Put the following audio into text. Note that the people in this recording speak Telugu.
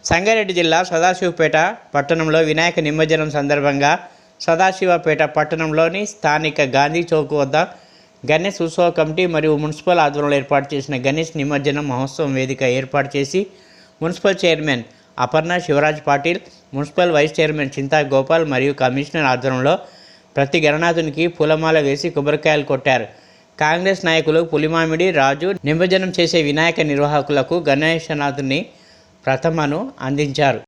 సంగారెడ్డి జిల్లా సదాశివపేట పట్టణంలో వినాయక నిమజ్జనం సందర్భంగా సదాశివపేట పట్టణంలోని స్థానిక గాంధీ చౌక్ వద్ద గణేష్ ఉత్సవ కమిటీ మరియు మున్సిపల్ ఆధ్వర్యంలో ఏర్పాటు చేసిన గణేష్ నిమజ్జనం మహోత్సవం వేదిక ఏర్పాటు చేసి municipal chairman Aparna Shivraj Patil, municipal vice chairman Chinta Gopal మరియు కమిషనర్ ఆధ్వర్యంలో ప్రతి గణనాథునికి పూలమాల వేసి కొబ్బరికాయలు కొట్టారు. కాంగ్రెస్ నాయకులు పులిమామిడి రాజు నిమజ్జనం చేసే వినాయక నిర్వాహకులకు గణేశనాథుని ప్రథమను అందించారు.